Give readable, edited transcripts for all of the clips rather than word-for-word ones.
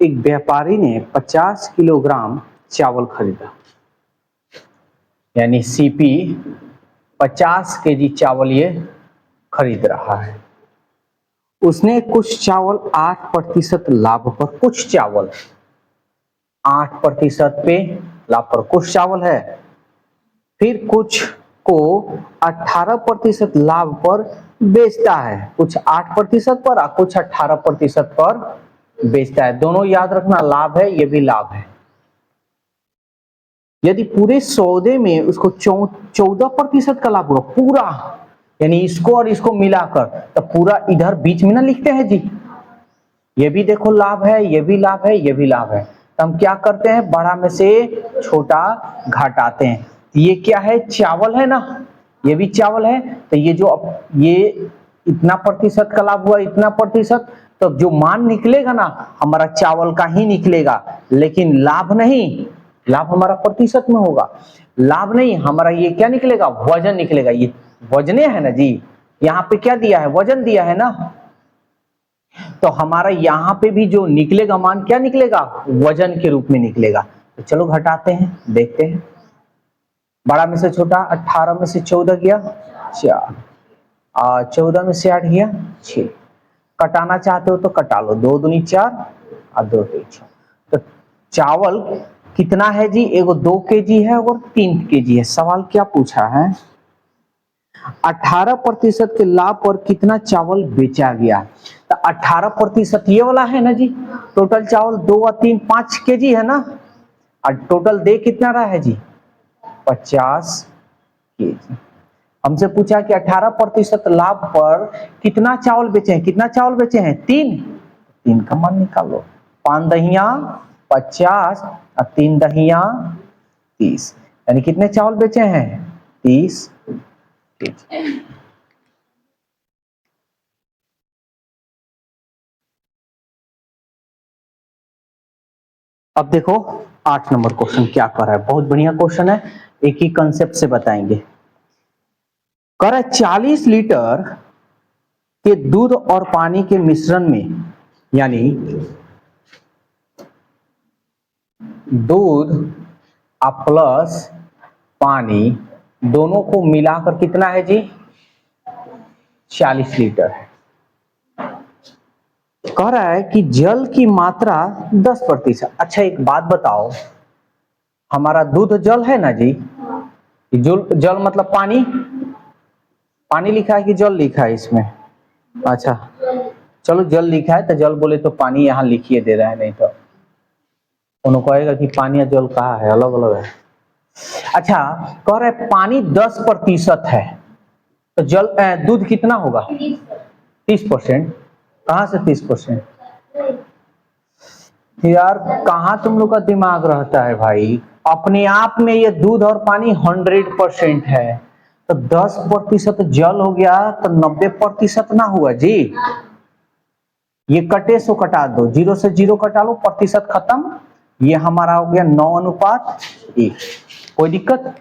एक व्यापारी ने 50 किलोग्राम चावल खरीदा, यानी सीपी 50 केजी चावल ये खरीद रहा है। उसने कुछ चावल 8% लाभ पर, कुछ चावल 8% पे लाभ पर कुछ चावल है, फिर कुछ को 18% लाभ पर बेचता है, कुछ 8% पर और कुछ 18% पर बेचता है। दोनों याद रखना, लाभ है, ये भी लाभ है। यदि पूरे सौदे में उसको 14% का लाभ हुआ पूरा, यानी इसको और इसको मिलाकर, तो पूरा इधर बीच में ना लिखते हैं जी, ये भी देखो लाभ है, ये भी लाभ है, ये भी लाभ है। तो हम क्या करते हैं, बड़ा में से छोटा घटाते हैं। ये क्या है, चावल है ना, ये भी चावल है, तो ये जो ये इतना प्रतिशत का लाभ हुआ, इतना प्रतिशत, तो जो मान निकलेगा ना हमारा चावल का ही निकलेगा, लेकिन लाभ नहीं, लाभ हमारा प्रतिशत में होगा, लाभ नहीं, हमारा ये क्या निकलेगा, वजन निकलेगा। ये वजने है ना जी, यहाँ पे क्या दिया है, वजन दिया है ना, तो हमारा यहाँ पे भी जो निकलेगा मान क्या निकलेगा, वजन के रूप में निकलेगा। तो चलो घटाते हैं, देखते हैं। बड़ा में से छोटा, 18 में से 14 गया 4, 14 में से 8 गया 6। कटाना चाहते हो तो कटा लो, 2 दूनी 4 और 2 3 6। तो चावल कितना है जी, एगो 2 केजी है और 3 केजी है। सवाल क्या पूछा है, 18% के लाभ पर कितना चावल बेचा गया। तो 18% ये वाला है ना जी, टोटल चावल 2 और 3 5 केजी है ना, और टोटल दे कितना रहा है जी, 50 केजी। हमसे पूछा कि 18% लाभ पर कितना चावल बेचे हैं, कितना चावल बेचे हैं, 3 का मान निकालो, 5 दहिया 50 और 3 दहिया 30, यानी कितने चावल बेचे हैं, 30 केजी। अब देखो 8 नंबर क्वेश्चन क्या कर रहा है, बहुत बढ़िया क्वेश्चन है, एक ही कंसेप्ट से बताएंगे। कर रहा है 40 लीटर के दूध और पानी के मिश्रण में, यानी दूध और प्लस पानी दोनों को मिलाकर कितना है जी, 40 लीटर है। कह रहा है कि जल की मात्रा 10%। अच्छा एक बात बताओ, हमारा दूध जल है ना जी, जल मतलब पानी, पानी लिखा है कि जल लिखा है इसमें, अच्छा चलो जल लिखा है तो जल बोले तो पानी यहाँ लिखिए दे रहा है, नहीं तो उन्होंने कहेगा कि पानी या जल कहाँ है, अलग अलग है। अच्छा कह रहा है पानी 10% है, तो जल दूध कितना होगा, 30%। कहाँ से 30%, यार कहाँ तुम लोग का दिमाग रहता है भाई, अपने आप में ये दूध और पानी 100% है, तो 10% जल हो गया तो 90% ना हुआ जी। ये कटे सो कटा दो, 0 से 0 कटा लो, प्रतिशत खत्म, ये हमारा हो गया 9:1। कोई दिक्कत।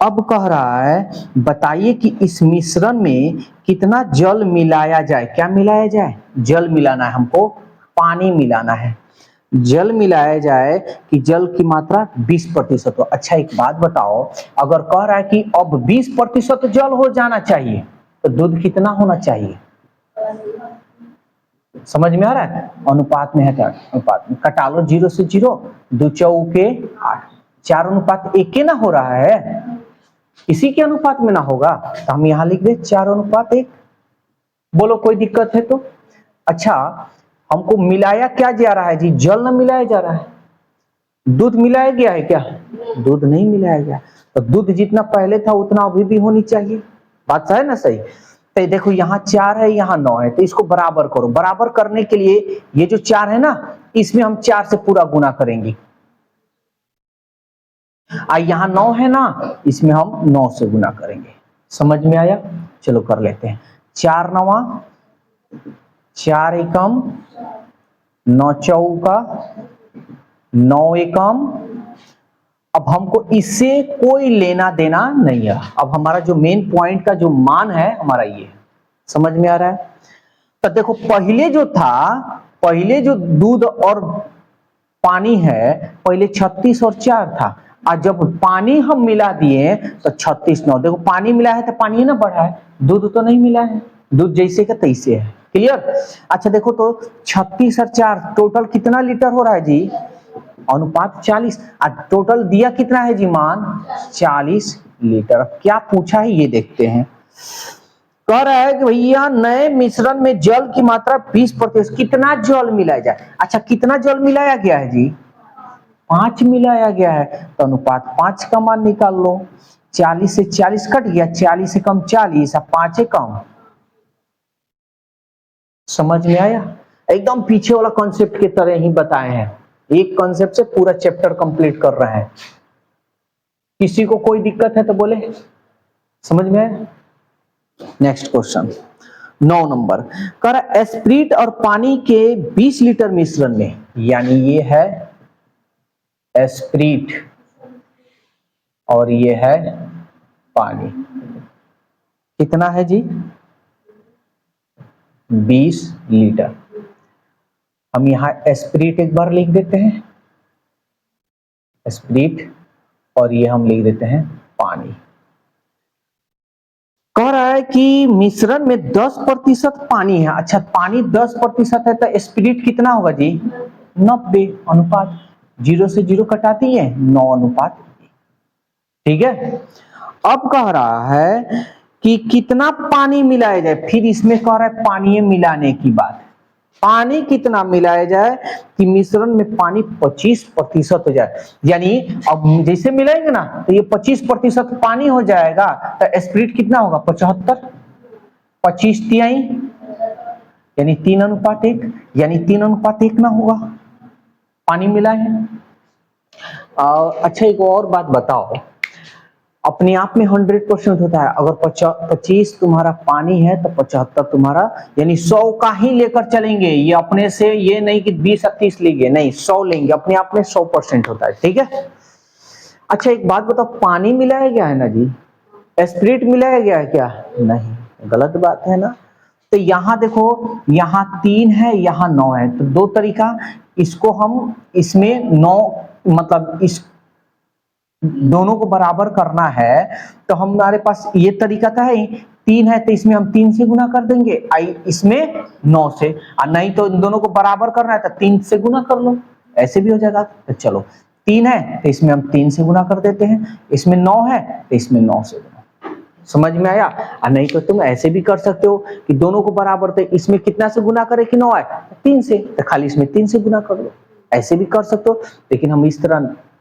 अब कह रहा है बताइए कि इस मिश्रण में कितना जल मिलाया जाए। क्या मिलाया जाए, जल मिलाना है हमको, पानी मिलाना है, जल मिलाया जाए कि जल की मात्रा 20% हो। अच्छा एक बात बताओ, अगर कह रहा है कि अब 20% जल हो जाना चाहिए तो दूध कितना होना चाहिए, समझ में आ रहा है, अनुपात में है क्या, अनुपात में कटा लो, 0 से 0, 2 चौके 8, 4:1 के ना हो रहा है, इसी के अनुपात में ना होगा, तो हम यहां लिख दे 4:1। बोलो कोई दिक्कत है तो। अच्छा हमको मिलाया क्या जा रहा है जी, जल ना मिलाया जा रहा है, दूध मिलाया गया है क्या, दूध नहीं मिलाया गया, तो दूध जितना पहले था उतना अभी भी होनी चाहिए, बात है ना सही। तो देखो यहाँ 4 है, यहाँ 9 है, तो इसको बराबर करो। बराबर करने के लिए ये जो 4 है ना, इसमें हम 4 से पूरा गुना करेंगे, यहाँ 9 है ना, इसमें हम 9 से गुना करेंगे। समझ में आया, चलो कर लेते हैं। 4 9 4 एकम 9 चौका 9 एकम। अब हमको इससे कोई लेना देना नहीं है, अब हमारा जो मेन पॉइंट का जो मान है हमारा ये है, समझ में आ रहा है। तो देखो पहले जो था पहले जो दूध और पानी है, पहले 36 और 4 था, और जब पानी हम मिला दिए तो 36 9। देखो पानी मिला है तो पानी ना बढ़ा है, दूध तो नहीं मिला है, दूध जैसे का तैसे है। क्लियर? अच्छा देखो तो 36 और 4 टोटल कितना लीटर हो रहा है जी? अनुपात 40। और टोटल दिया कितना है जी मान? 40 लीटर। क्या पूछा है ये देखते हैं। कह रहा है कि भैया नए मिश्रण में जल की मात्रा 20%। कितना जल मिलाया जाए? अच्छा कितना जल मिलाया गया है जी? 5 मिलाया गया है, तो अनुपात 5 का मान निकाल लो। 40 से 40 कट गया, 40 से कम 40 और 5 कम। समझ में आया? एकदम पीछे वाला कॉन्सेप्ट की तरह ही बताए हैं, एक कॉन्सेप्ट से पूरा चैप्टर कंप्लीट कर रहे हैं। किसी को कोई दिक्कत है तो बोले। समझ में आया? Next question 9 number. कह रहा एस्प्रिट और पानी के 20 लीटर मिश्रण में, यानी ये है एस्प्रिट और ये है पानी, कितना है जी? 20 लीटर। हम यहां एस्प्रिट एक बार लिख देते हैं, एस्प्रिट, और ये हम लिख देते हैं पानी। कह रहा है कि मिश्रण में 10% पानी है। अच्छा पानी 10% है तो एस्प्रिट कितना होगा जी? 90। अनुपात 0 से 0 कटाती है, 9 अनुपात। ठीक है। अब कह रहा है कि कितना पानी मिलाया जाए, फिर इसमें कह रहा है पानी मिलाने की बात। पानी कितना मिलाया जाए कि मिश्रण में पानी 25% हो जाए, यानी अब जैसे मिलाएंगे ना तो ये 25% पानी हो जाएगा, तो एस्प्रिट कितना होगा? 75। 25 तिहाई यानी 3:1, यानी 3:1 ना होगा, पानी मिला है। अच्छा एक और बात बताओ, अपने आप में 100% होता है। अगर 25 तुम्हारा पानी है तो 75 तुम्हारा, यानी 100 का ही लेकर चलेंगे, ये अपने से ये नहीं कि 20 और 30 लेंगे, नहीं 100 लेंगे, अपने आप में 100% होता है। ठीक है। अच्छा एक बात बताओ, पानी मिलाया गया है ना जी, एस्प्रिट मिलाया गया है क्या? नहीं, गलत बात है ना। तो यहां देखो, यहां 3 है, यहां 9 है, तो दो तरीका, इसको हम इसमें 9 मतलब इस दोनों को बराबर करना है, तो हमारे पास ये तरीका तो है, 3 है तो इसमें हम 3 से गुना कर देंगे, आई इसमें 9 से, और नहीं तो इन दोनों को बराबर करना है तो 3 से गुना कर लो, ऐसे भी हो जाएगा। तो चलो 3 है तो इसमें हम 3 से गुना कर देते हैं, इसमें 9 है तो इसमें 9 से गुना। समझ में आया? और नहीं तो तुम ऐसे भी कर सकते हो कि दोनों को बराबर, तो इसमें कितना से गुना करे कि 9 आए? 3 से, तो खाली इसमें 3 से गुना कर लो, ऐसे भी कर सकते हो। लेकिन हम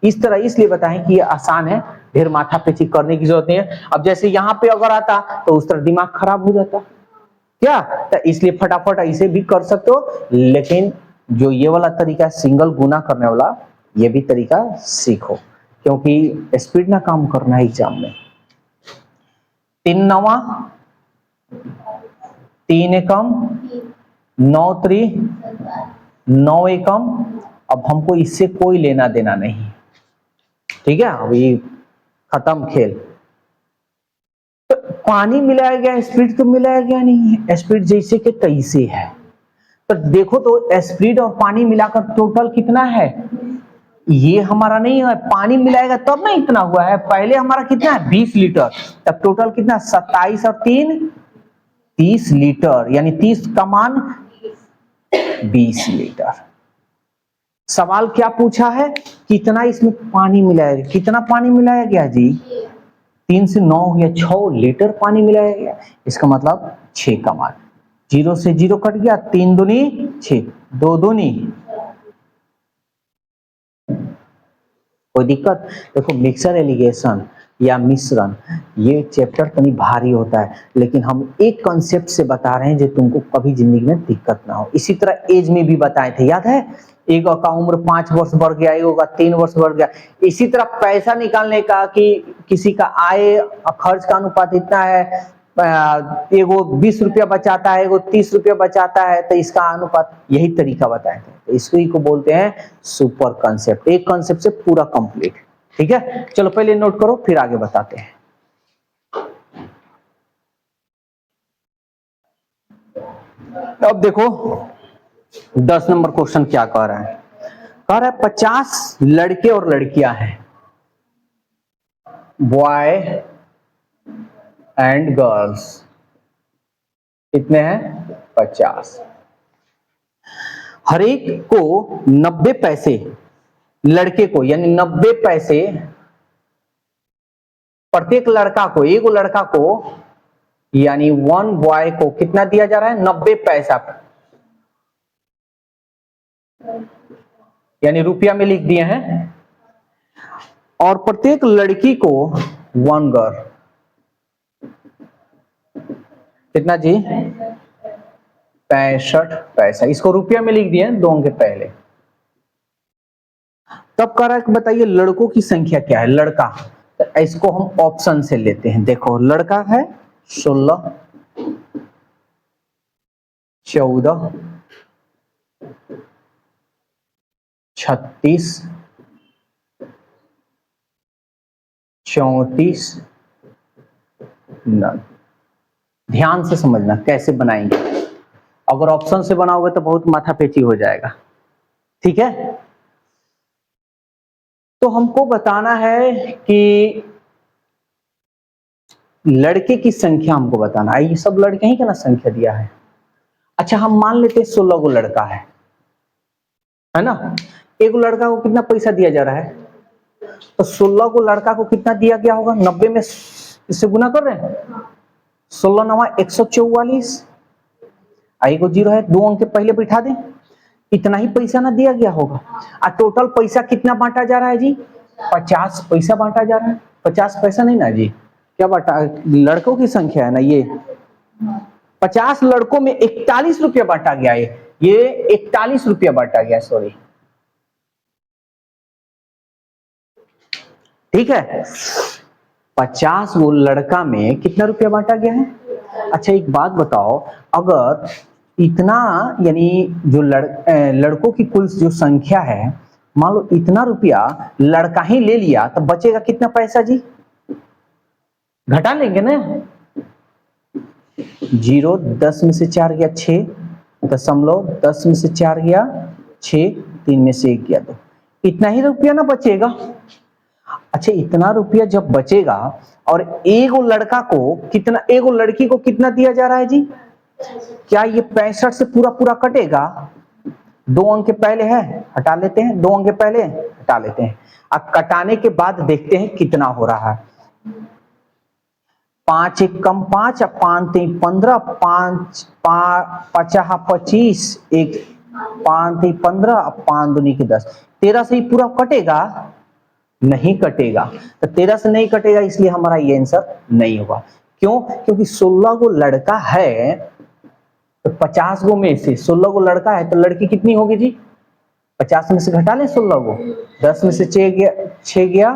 इस तरह इसलिए बताएं कि ये आसान है, ढेर माथा पेची करने की जरूरत नहीं है। अब जैसे यहाँ पे अगर आता तो उस तरह दिमाग खराब हो जाता क्या, तो इसलिए फटाफट ऐसे भी कर सकते हो। लेकिन जो ये वाला तरीका सिंगल गुना करने वाला, ये भी तरीका सीखो, क्योंकि स्पीड ना काम करना है एग्जाम में। 3 9 3 एकम 9 3 9 एकम। अब हमको इससे कोई लेना देना नहीं, ठीक है, अभी खत्म खेल। तो पानी मिलाया गया, स्पीड तो मिलाया गया नहीं है, स्पीड जैसे कि तैसे है। तो देखो तो स्पीड और पानी मिलाकर टोटल कितना है? ये हमारा नहीं है, पानी मिलाएगा तब ना इतना हुआ है। पहले हमारा कितना है? 20 लीटर, तब टोटल कितना? 27 और 3 30 लीटर, यानी 30 का मान 20 लीटर। सवाल क्या पूछा है? कितना इसमें पानी मिलाया गया? कितना पानी मिलाया गया जी? 3 से 9 या 6 लीटर पानी मिलाया गया, इसका मतलब 6 का मान। 0 से 0 कट गया, 3 दूनी 6, 2 दूनी। कोई दिक्कत? देखो मिक्सर एलिगेशन या मिश्रण, ये चैप्टर कहीं भारी होता है, लेकिन हम एक कॉन्सेप्ट से बता रहे हैं जो तुमको कभी जिंदगी में दिक्कत ना हो। इसी तरह एज में भी बताए थे, याद है? एक का उम्र 5 वर्ष बढ़ गया, एक का 3 वर्ष बढ़ गया। इसी तरह पैसा निकालने का कि किसी का आय खर्च का अनुपात इतना है, एगो 20 रुपया बचाता है, एगो 30 रुपया बचाता है, तो इसका अनुपात, यही तरीका बताए थे। तो इसको ही को बोलते हैं सुपर कॉन्सेप्ट, एक कॉन्सेप्ट से पूरा कंप्लीट। ठीक है, चलो पहले नोट करो फिर आगे बताते हैं। अब देखो 10 नंबर क्वेश्चन क्या कह रहा है? कह रहा है 50 लड़के और लड़कियां हैं, बॉय एंड गर्ल्स। कितने हैं? 50। हर एक को 90 पैसे, लड़के को यानी 90 पैसे प्रत्येक लड़का को, एक लड़का को यानी वन बॉय को कितना दिया जा रहा है? 90 पैसा, यानी रुपया में लिख दिए हैं। और प्रत्येक लड़की को वन गर्ल, कितना जी? 65 पैसा। इसको रुपया में लिख दिए 2 अंक के पहले। तब कह रहा है कि बताइए लड़कों की संख्या क्या है? लड़का, तो इसको हम ऑप्शन से लेते हैं। देखो लड़का है 16, 14, 36, 34, 9। ध्यान से समझना कैसे बनाएंगे। अगर ऑप्शन से बनाओगे तो बहुत माथापेची हो जाएगा, ठीक है? तो हमको बताना है कि लड़के की संख्या हमको बताना है। ये सब लड़के ही का ना संख्या दिया है। अच्छा हम मान लेते हैं 16 को लड़का है ना? एक लड़का को कितना पैसा दिया जा रहा है? तो 16 को लड़का को कितना दिया गया होगा? 90 में इससे गुना कर रहे हैं। 16 9 144, आई को 0 है, 2 अंक के पहले बैठा दें। इतना ही पैसा ना दिया गया होगा। और टोटल पैसा कितना बांटा जा रहा है जी? 50 पैसा बांटा जा रहा है। 50 पैसा नहीं ना जी, क्या बांटा? लड़कों की संख्या है ना ये। 50 लड़कों में 41 रुपया बांटा गया है। ये 41 रुपया बांटा गया, सॉरी, ठीक है? 50 वो लड़का में कितना रुपया बांटा गया है? अच्छा एक बात बताओ, अगर इतना यानी जो लड़कों की कुल जो संख्या है, मान लो इतना रुपया लड़का ही ले लिया तो बचेगा कितना पैसा जी? घटा लेंगे ना। 0 10 में से 4 गया 6, 10 में से 4 गया 6, 3 में से 1 गया 2। इतना ही रुपया ना बचेगा। अच्छा इतना रुपया जब बचेगा और एक लड़का को कितना, एक लड़की को कितना दिया जा रहा है जी? क्या ये 65 से पूरा पूरा कटेगा? 2 अंक के पहले है, हटा लेते हैं। 2 अंक के पहले हटा लेते हैं। अब कटाने के बाद देखते हैं कितना हो रहा है। 5 एक कम 5, 5 3 15, 5 5 25, 1 5 3 15, 5 दूनी के 10। 13 से ही पूरा कटेगा? नहीं कटेगा। तो 13 से नहीं कटेगा, इसलिए हमारा ये आंसर नहीं होगा। क्यों? क्योंकि 16 को लड़का है तो 50 गो में से 16 को लड़का है तो लड़की कितनी होगी जी? 50 में से घटा लें 16 को, 10 में से 6 गया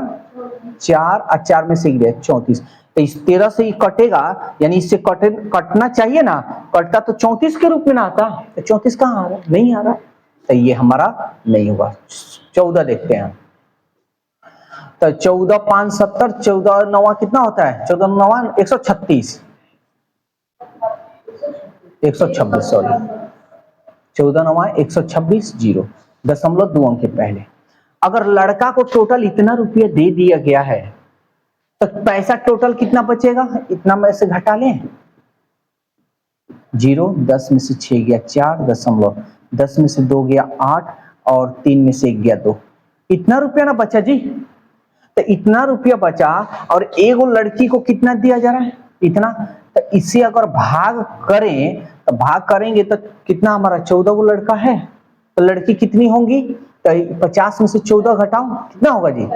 4 और 4 में से गया 34। तो इस 13 से ही कटेगा, यानी इससे कटना चाहिए ना, कटता तो 34 के रूप में ना आता। तो 34 कहाँ आ रहा? नहीं आ रहा, तो ये हमारा नहीं होगा। 14 देखते हैं। तो 14 5 70, 14 9 कितना होता है? 14 9 136, 126 सॉरी, 14 9 126, 0 दशमलव 2 अंक के पहले। अगर लड़का को टोटल इतना रुपया दे दिया गया है तो पैसा टोटल कितना बचेगा? इतना में से घटा लें। 0 10 में से 6 गया 4, दशमलव 10 में से 2 गया 8 और 3 में से 1 गया 2। इतना रुपया ना बचा जी। तो इतना रुपया बचा और एक लड़की को कितना दिया जा रहा है? इतना। तो इसे अगर भाग करें तो भाग करेंगे तो कितना हमारा? 14 को लड़का है तो लड़की कितनी होंगी? तो 50 में से 14 घटाओ, कितना होगा जी?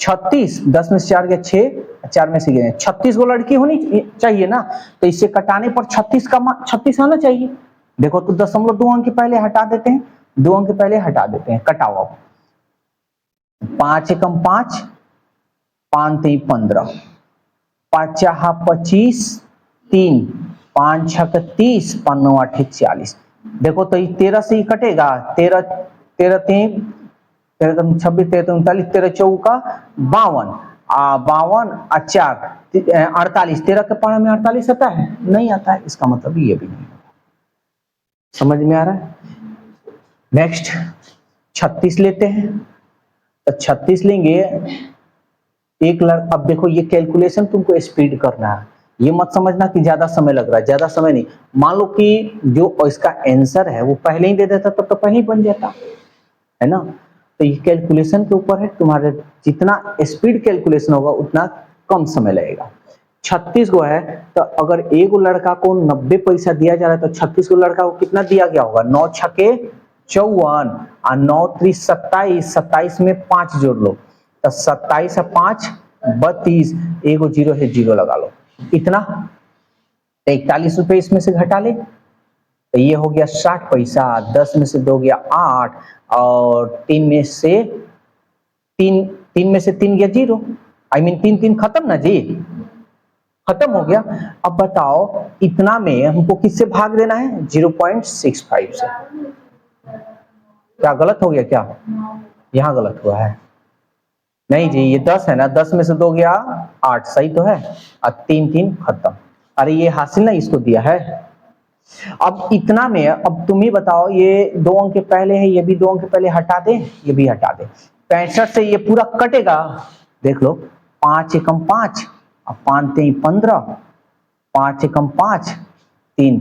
36। 10 में से 4 गया 6, 4 में से गया 36 को लड़की होनी चाहिए ना। तो इसे कटाने पर 36 आना चाहिए। देखो तो 0.2 अंक के पहले हटा देते हैं, 2 अंक के पहले हटा देते हैं। कटाओ अब। 5 एकम 5, 5 3 15, 5 6 25, 3 5 6 30, 5 9 8 40। देखो तो 13 से ही कटेगा। 13 13 3 13 26, 13 39, 13 चौका 52, 52 और 4 48। 13 के पारा में 48 आता है? नहीं आता है। इसका मतलब ये भी नहीं। समझ में आ रहा है? नेक्स्ट 36 लेते हैं, तो 36 लेंगे। अब देखो ये कैलकुलेशन तुमको स्पीड करना है, ये मत समझना कि ज्यादा समय लग रहा है, ज्यादा समय नहीं। मान लो कि जो इसका आंसर है वो पहले ही दे देता तब तो पहले ही बन जाता है ना। तो ये कैलकुलेशन के ऊपर है, तुम्हारे जितना स्पीड कैलकुलेशन होगा उतना कम समय लगेगा। 36 को है, तो अगर एक लड़का को 90 पैसा दिया जा रहा है तो 36 को लड़का को कितना दिया गया होगा? 9 छके 54 और 9 3 27, 27 में 5 जोड़ लो तो 27 और 5 32, एगो जीरो है, जीरो लगा लो। इतना 41 रुपए इसमें से घटा ले तो ये हो गया 60 पैसा, 10 में से 2 गया 8 और 3 में से 3 गया जीरो। आई मीन 3 खत्म ना जी, खत्म हो गया। अब बताओ इतना में हमको किससे भाग देना है? 0.65 से। क्या गलत हो गया क्या? यहाँ गलत हुआ है। नहीं जी, ये 10 है ना, 10 में से 2 गया 8, सही तो है। और 3 खत्म। अरे ये हासिल ना इसको दिया है। अब इतना में अब तुम ही बताओ, ये 2 अंक के पहले है, ये भी 2 अंक के पहले हटा दे, ये भी हटा दे। 65 से ये पूरा कटेगा, देख लो। 5 एकम 5 और 5 3 15, 5 एकम 5 3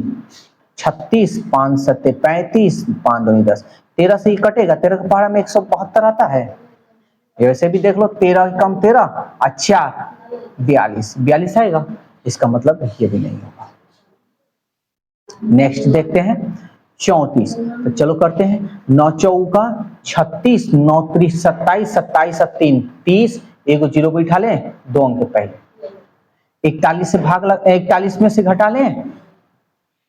36, 5 7 35, 5 2 10, 13 से ही कटेगा। 13 का पहाड़ा में 172 आता है। वैसे भी देख लो, 13 कम 13 अच्छा 42 आएगा। इसका मतलब ये भी नहीं होगा। नेक्स्ट देखते हैं 34, तो चलो करते हैं। 9 चौका 36, 9 3 27, 27 और 3 30, एगो जीरो बैठा लें, 2 अंक के पहले। 41 से भाग लग 41 में से घटा लें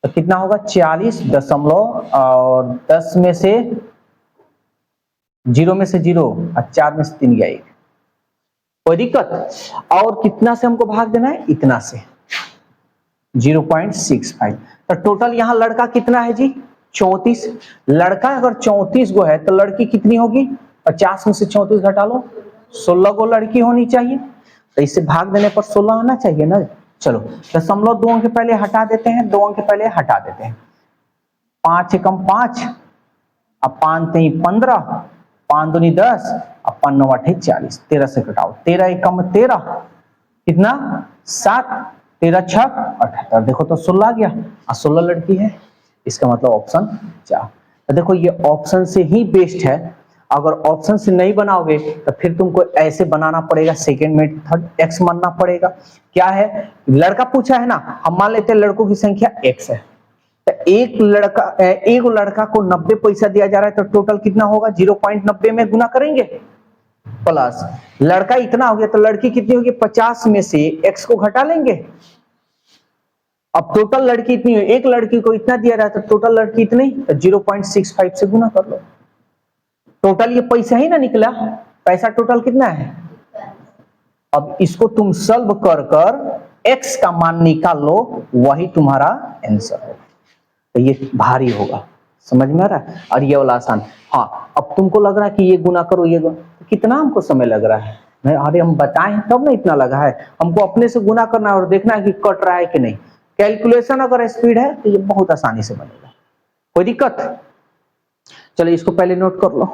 तो कितना होगा? 40 दशमलव और 10 में से 0 में से 0 और 4 में से 3 गया 1। कोई दिक्कत? और कितना से हमको भाग देना है? इतना से 0.65। तो टोटल यहाँ लड़का कितना है जी? 34। लड़का अगर 34 गो है तो लड़की कितनी होगी? 50 में से 34 घटा लो, 16 गो लड़की होनी चाहिए। तो इससे भाग देने पर 16 आना चाहिए ना। चलो दशमलव 2 अंक के पहले हटा देते हैं, 2 अंक के पहले हटा देते हैं। 5 एकम 5 और 5 3 15, 5 दूनी 10 और 5 9 8 40, 13 से घटाओ। 13 एकम 13 कितना? 7, 13 छक 78, देखो तो 16 आ गया और 16 लड़की है। इसका मतलब ऑप्शन 4। तो देखो ये ऑप्शन से ही बेस्ट है। अगर ऑप्शन से नहीं बनाओगे तो फिर तुमको ऐसे बनाना पड़ेगा, सेकेंड मेथड एक्स मानना पड़ेगा। क्या है? लड़का पूछा है ना, हम मान लेते हैं लड़कों की संख्या एक्स है, तो एक लड़का को 90 पैसा दिया जा रहा है, तो टोटल कितना होगा? 0.90 में गुना करेंगे प्लस लड़का इतना हो गया तो लड़की कितनी होगी? 50 में से x को घटा लेंगे। अब टोटल लड़की इतनी है, एक लड़की को इतना दिया रहा है तो टोटल लड़की इतनी, तो 0.65 से गुना कर लो। टोटल ये पैसा ही ना निकला, पैसा टोटल कितना है? अब इसको तुम सॉल्व कर x का मान निकाल लो, वही तुम्हारा आंसर है। तो ये भारी होगा, समझ में आ रहा है? और ये वाला आसान। हाँ, अब तुमको लग रहा है कि ये गुना करो, ये गुना, तो कितना हमको समय लग रहा है? नहीं, अरे हम बताएं तब ना इतना लगा है। हमको अपने से गुना करना है और देखना है कि कट रहा है कि नहीं। कैलकुलेशन अगर स्पीड है तो ये बहुत आसानी से बनेगा। कोई दिक्कत? चलो इसको पहले नोट कर लो।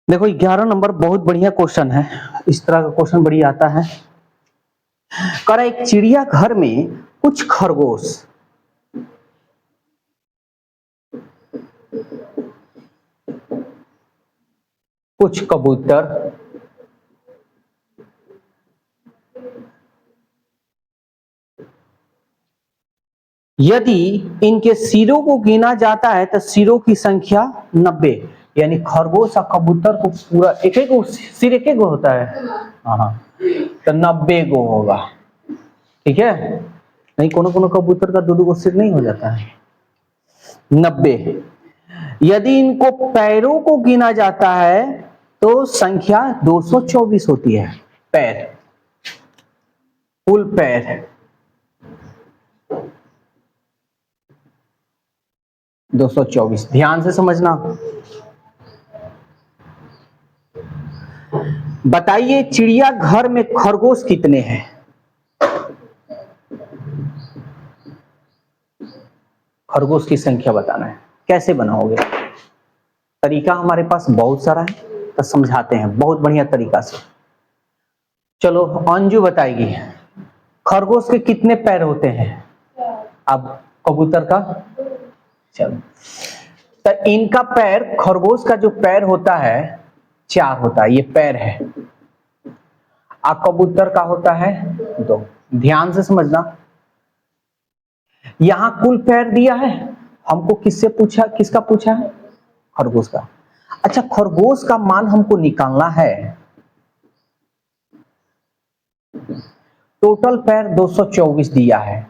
देखो 11 नंबर बहुत बढ़िया क्वेश्चन है, इस तरह का क्वेश्चन बढ़िया आता है। करा एक चिड़िया घर में कुछ खरगोश कुछ कबूतर यदि इनके सिरों को गिना जाता है तो सिरों की संख्या 90। यानी खरगोश और कबूतर को पूरा एक एक सिर एक एक होता है, हाँ तो 90 गो होगा। ठीक है? नहीं, कोनो कबूतर का 2 गो सिर नहीं हो जाता है। 90। यदि इनको पैरों को गिना जाता है तो संख्या 224 होती है। पैर, कुल पैर 224। ध्यान से समझना। बताइए चिड़िया घर में खरगोश कितने हैं? खरगोश की संख्या बताना है। कैसे बनाओगे? तरीका हमारे पास बहुत सारा है, तो समझाते हैं बहुत बढ़िया तरीका से। चलो अंजू बताएगी खरगोश के कितने पैर होते हैं। अब कबूतर का, चलो तो इनका पैर, खरगोश का जो पैर होता है 4 होता है, ये पैर है। और कबूतर का होता है 2। ध्यान से समझना, यहां कुल पैर दिया है हमको, किससे पूछा, किसका पूछा है? खरगोश का। अच्छा, खरगोश का मान हमको निकालना है। टोटल पैर 224 दिया है,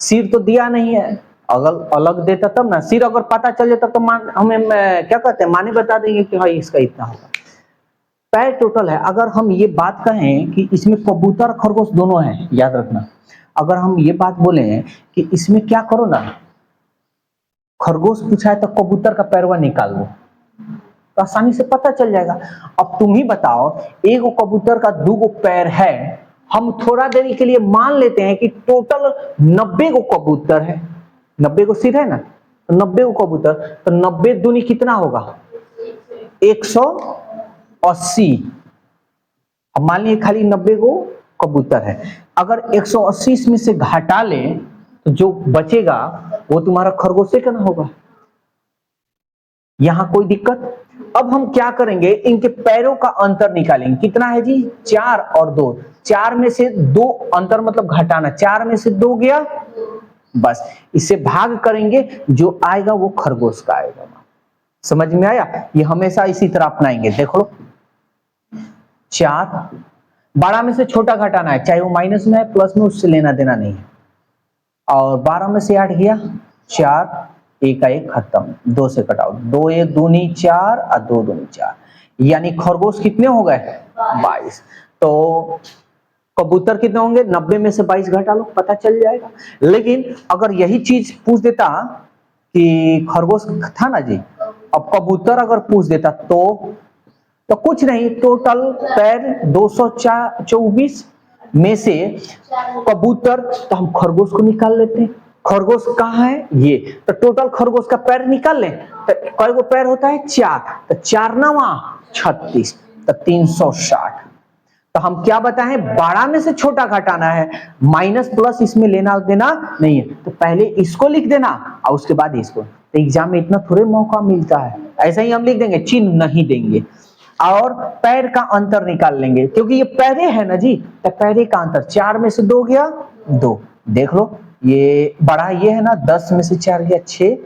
सिर तो दिया नहीं है, अगर अलग देता तब ना, सिर अगर पता चल जाता तो मान हमें क्या कहते हैं, माने बता देंगे कि भाई इसका इतना होगा। पैर टोटल है। अगर हम ये बात कहें कि इसमें कबूतर और खरगोश दोनों हैं, याद रखना, अगर हम ये बात बोले कि इसमें क्या करो ना, खरगोश पूछा है तो कबूतर का पैरवा निकाल लो, तो आसानी से पता चल जाएगा। अब तुम ही बताओ, एक कबूतर का 2 पैर है, हम थोड़ा देरी के लिए मान लेते हैं कि टोटल 90 को कबूतर है, 90 को सिर है ना, तो 90 को कबूतर, तो 90 दूनी कितना होगा? 180। अब मान लीजिए खाली 90 को कबूतर है, अगर 180 इसमें से घटा ले तो जो बचेगा वो तुम्हारा खरगोश से क्या होगा। यहां कोई दिक्कत? अब हम क्या करेंगे, इनके पैरों का अंतर निकालेंगे। कितना है जी? 4 और 2। 4 में से 2 अंतर मतलब घटाना, 4 में से 2 गया, बस इसे भाग करेंगे, जो आएगा वो खरगोश का आएगा। समझ में आया? ये हमेशा इसी तरह अपनाएंगे। देख लो, 4, बड़ा में से छोटा घटाना है, चाहे वो माइनस में है प्लस में, उससे लेना देना नहीं है। और 12 में से 8 गया 4, 1 का 1 खत्म, 2 से कटाओ, 2 1 दूनी 4 और 2 दूनी 4, यानी खरगोश कितने हो गए? 22। तो कबूतर कितने होंगे? 90 में से 22 घटा लो, पता चल जाएगा। लेकिन अगर यही चीज पूछ देता कि खरगोश था ना जी, अब कबूतर अगर पूछ देता तो कुछ नहीं, टोटल पैर 224 में से कबूतर, तो हम खरगोश को निकाल लेते हैं। खरगोश कहाँ है? ये, तो टोटल खरगोश का पैर निकाल लें, तो कई गो पैर होता है? 4, तो 4 9 36, तो 360। तो हम क्या बताएं, बड़ा में से छोटा घटाना है, माइनस प्लस इसमें लेना देना नहीं है, तो पहले इसको लिख देना और उसके बाद इसको। तो एग्जाम में इतना थोड़े मौका मिलता है, ऐसा ही हम लिख देंगे, चिन्ह नहीं देंगे। और पैर का अंतर निकाल लेंगे, क्योंकि ये पैरे है ना जी, तो पैरे का अंतर 4 में से 2 गया 2, देख लो ये बड़ा ये है ना, 10 में से 4 गया 6,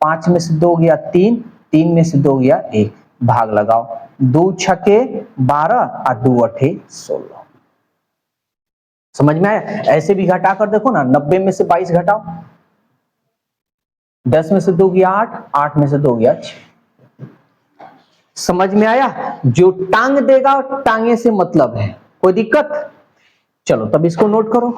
5 में से 2 गया 3, 3 में से 2 गया 1, भाग लगाओ, 2 छके 12 और 2 अठे 16। समझ में आया? ऐसे भी घटा कर देखो ना, 90 में से 22 घटाओ, 10 में से 2 गया 8, 8 में से 2 गया 6। समझ में आया? जो टांग देगा टांगे से मतलब है, कोई दिक्कत? चलो तब इसको नोट करो।